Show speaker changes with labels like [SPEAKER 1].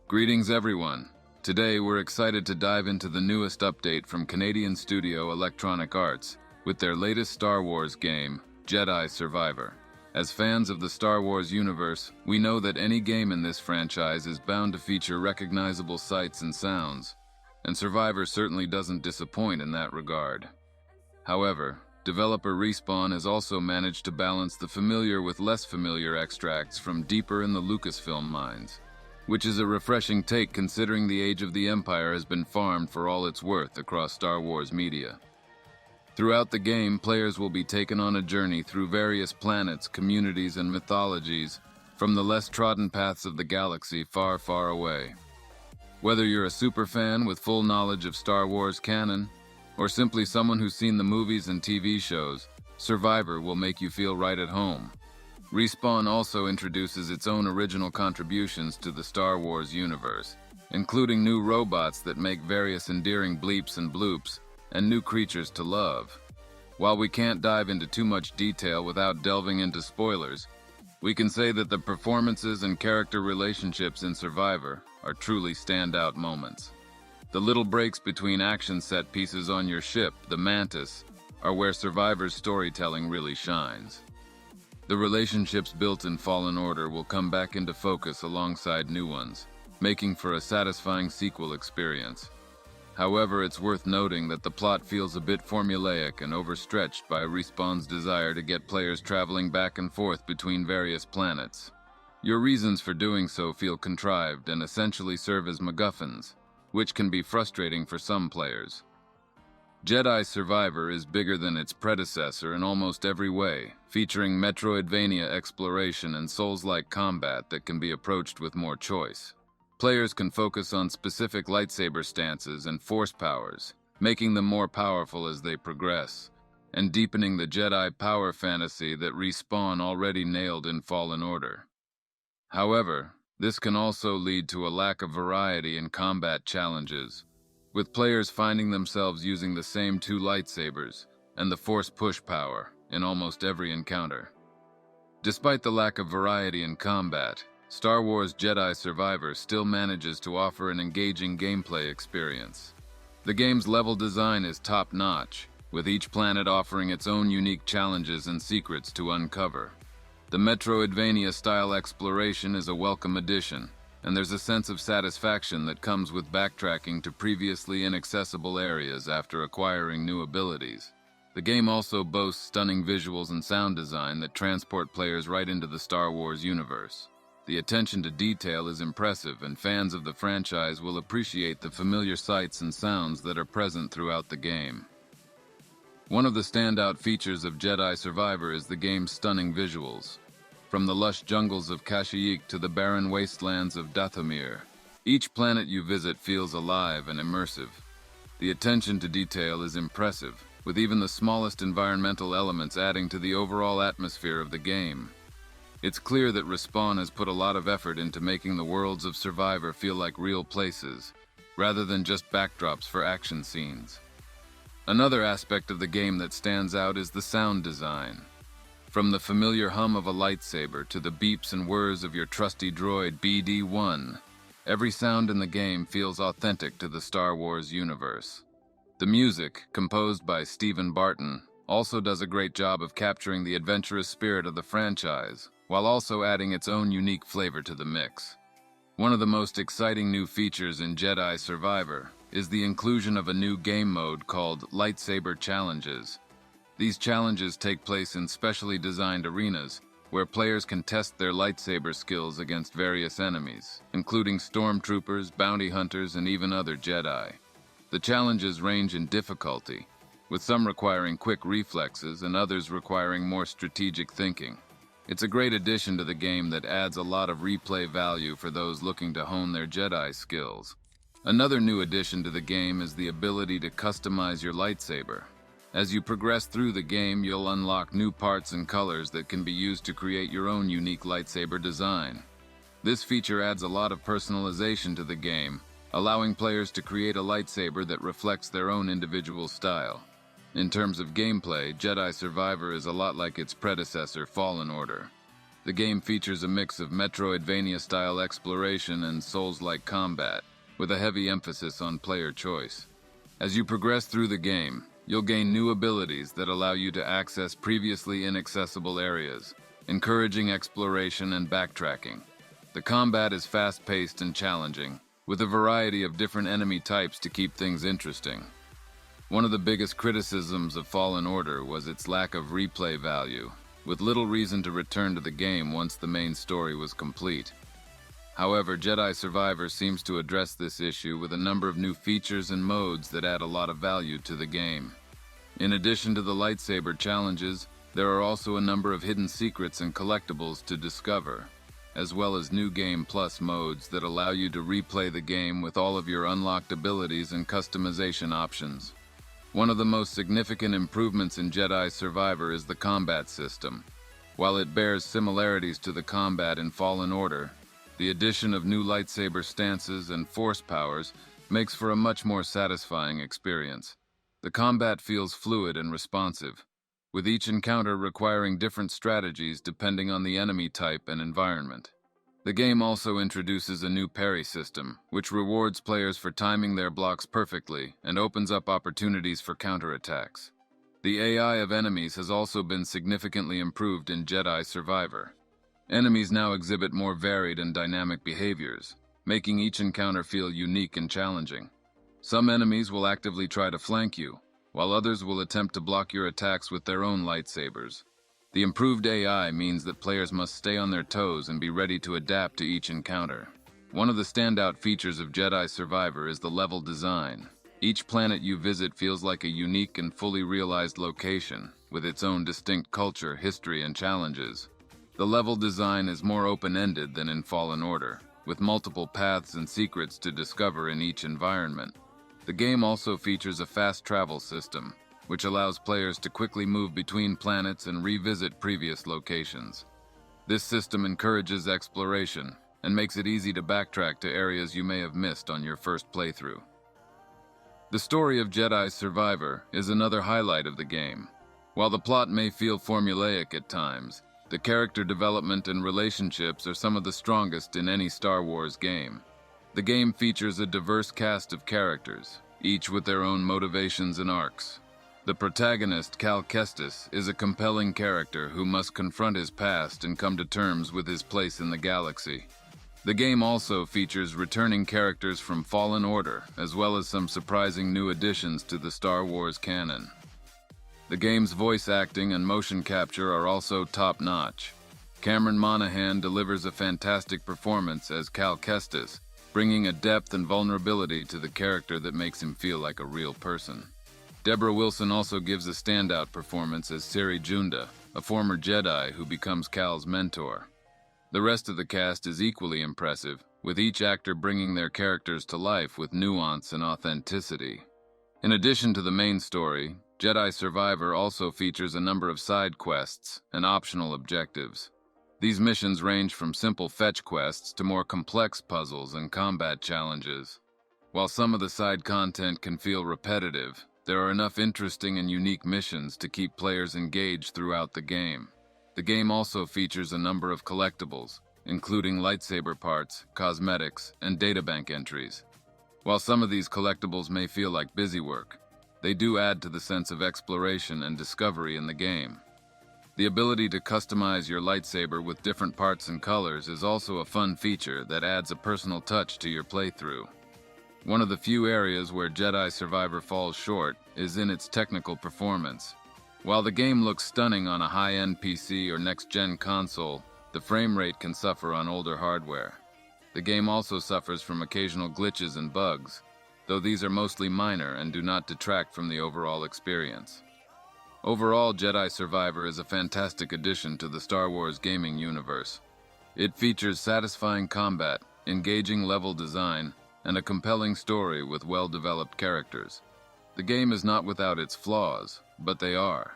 [SPEAKER 1] Greetings everyone. Today we're excited to dive into the newest update from Canadian studio Electronic Arts with their latest Star Wars game, Jedi Survivor. As fans of the Star Wars universe, we know that any game in this franchise is bound to feature recognizable sights and sounds, and Survivor certainly doesn't disappoint in that regard. However, developer Respawn has also managed to balance the familiar with less familiar extracts from deeper in the Lucasfilm mines, which is a refreshing take considering the age of the Empire has been farmed for all it's worth across Star Wars media. Throughout the game, players will be taken on a journey through various planets, communities, and mythologies from the less trodden paths of the galaxy far, far away. Whether you're a superfan with full knowledge of Star Wars canon, or simply someone who's seen the movies and TV shows, Survivor will make you feel right at home. Respawn also introduces its own original contributions to the Star Wars universe, including new robots that make various endearing bleeps and bloops, and new creatures to love. While we can't dive into too much detail without delving into spoilers, we can say that the performances and character relationships in Survivor are truly standout moments. The little breaks between action set pieces on your ship, the Mantis, are where Survivor's storytelling really shines. The relationships built in Fallen Order will come back into focus alongside new ones, making for a satisfying sequel experience. However, it's worth noting that the plot feels a bit formulaic and overstretched by Respawn's desire to get players traveling back and forth between various planets. Your reasons for doing so feel contrived and essentially serve as MacGuffins, which can be frustrating for some players. Jedi Survivor is bigger than its predecessor in almost every way, featuring Metroidvania exploration and Souls-like combat that can be approached with more choice. Players can focus on specific lightsaber stances and force powers, making them more powerful as they progress, and deepening the Jedi power fantasy that Respawn already nailed in Fallen Order. However, this can also lead to a lack of variety in combat challenges, with players finding themselves using the same two lightsabers and the Force push power in almost every encounter. Despite the lack of variety in combat, Star Wars Jedi Survivor still manages to offer an engaging gameplay experience. The game's level design is top-notch, with each planet offering its own unique challenges and secrets to uncover. The Metroidvania-style exploration is a welcome addition, and there's a sense of satisfaction that comes with backtracking to previously inaccessible areas after acquiring new abilities. The game also boasts stunning visuals and sound design that transport players right into the Star Wars universe. The attention to detail is impressive, and fans of the franchise will appreciate the familiar sights and sounds that are present throughout the game. One of the standout features of Jedi Survivor is the game's stunning visuals. From the lush jungles of Kashyyyk to the barren wastelands of Dathomir, each planet you visit feels alive and immersive. The attention to detail is impressive, with even the smallest environmental elements adding to the overall atmosphere of the game. It's clear that Respawn has put a lot of effort into making the worlds of Survivor feel like real places, rather than just backdrops for action scenes. Another aspect of the game that stands out is the sound design. From the familiar hum of a lightsaber to the beeps and whirs of your trusty droid BD-1, every sound in the game feels authentic to the Star Wars universe. The music, composed by Stephen Barton, also does a great job of capturing the adventurous spirit of the franchise, while also adding its own unique flavor to the mix. One of the most exciting new features in Jedi Survivor is the inclusion of a new game mode called Lightsaber Challenges. These challenges take place in specially designed arenas, where players can test their lightsaber skills against various enemies, including stormtroopers, bounty hunters, and even other Jedi. The challenges range in difficulty, with some requiring quick reflexes and others requiring more strategic thinking. It's a great addition to the game that adds a lot of replay value for those looking to hone their Jedi skills. Another new addition to the game is the ability to customize your lightsaber. As you progress through the game, you'll unlock new parts and colors that can be used to create your own unique lightsaber design. This feature adds a lot of personalization to the game, allowing players to create a lightsaber that reflects their own individual style. In terms of gameplay, Jedi Survivor is a lot like its predecessor, Fallen Order. The game features a mix of Metroidvania-style exploration and Souls-like combat, with a heavy emphasis on player choice. As you progress through the game, you'll gain new abilities that allow you to access previously inaccessible areas, encouraging exploration and backtracking. The combat is fast-paced and challenging, with a variety of different enemy types to keep things interesting. One of the biggest criticisms of Fallen Order was its lack of replay value, with little reason to return to the game once the main story was complete. However, Jedi Survivor seems to address this issue with a number of new features and modes that add a lot of value to the game. In addition to the lightsaber challenges, there are also a number of hidden secrets and collectibles to discover, as well as new Game Plus modes that allow you to replay the game with all of your unlocked abilities and customization options. One of the most significant improvements in Jedi Survivor is the combat system. While it bears similarities to the combat in Fallen Order, the addition of new lightsaber stances and force powers makes for a much more satisfying experience. The combat feels fluid and responsive, with each encounter requiring different strategies depending on the enemy type and environment. The game also introduces a new parry system, which rewards players for timing their blocks perfectly and opens up opportunities for counterattacks. The AI of enemies has also been significantly improved in Jedi Survivor. Enemies now exhibit more varied and dynamic behaviors, making each encounter feel unique and challenging. Some enemies will actively try to flank you, while others will attempt to block your attacks with their own lightsabers. The improved AI means that players must stay on their toes and be ready to adapt to each encounter. One of the standout features of Jedi Survivor is the level design. Each planet you visit feels like a unique and fully realized location, with its own distinct culture, history, and challenges. The level design is more open-ended than in Fallen Order, with multiple paths and secrets to discover in each environment. The game also features a fast travel system, which allows players to quickly move between planets and revisit previous locations. This system encourages exploration and makes it easy to backtrack to areas you may have missed on your first playthrough. The story of Jedi Survivor is another highlight of the game. While the plot may feel formulaic at times, the character development and relationships are some of the strongest in any Star Wars game. The game features a diverse cast of characters, each with their own motivations and arcs. The protagonist, Cal Kestis, is a compelling character who must confront his past and come to terms with his place in the galaxy. The game also features returning characters from Fallen Order, as well as some surprising new additions to the Star Wars canon. The game's voice acting and motion capture are also top-notch. Cameron Monaghan delivers a fantastic performance as Cal Kestis, bringing a depth and vulnerability to the character that makes him feel like a real person. Deborah Wilson also gives a standout performance as Siri Junda, a former Jedi who becomes Cal's mentor. The rest of the cast is equally impressive, with each actor bringing their characters to life with nuance and authenticity. In addition to the main story, Jedi Survivor also features a number of side quests and optional objectives. These missions range from simple fetch quests to more complex puzzles and combat challenges. While some of the side content can feel repetitive, there are enough interesting and unique missions to keep players engaged throughout the game. The game also features a number of collectibles, including lightsaber parts, cosmetics, and databank entries. While some of these collectibles may feel like busy work, they do add to the sense of exploration and discovery in the game. The ability to customize your lightsaber with different parts and colors is also a fun feature that adds a personal touch to your playthrough. One of the few areas where Jedi Survivor falls short is in its technical performance. While the game looks stunning on a high-end PC or next-gen console, the frame rate can suffer on older hardware. The game also suffers from occasional glitches and bugs, though these are mostly minor and do not detract from the overall experience. Overall, Jedi Survivor is a fantastic addition to the Star Wars gaming universe. It features satisfying combat, engaging level design, and a compelling story with well-developed characters. The game is not without its flaws, but they are,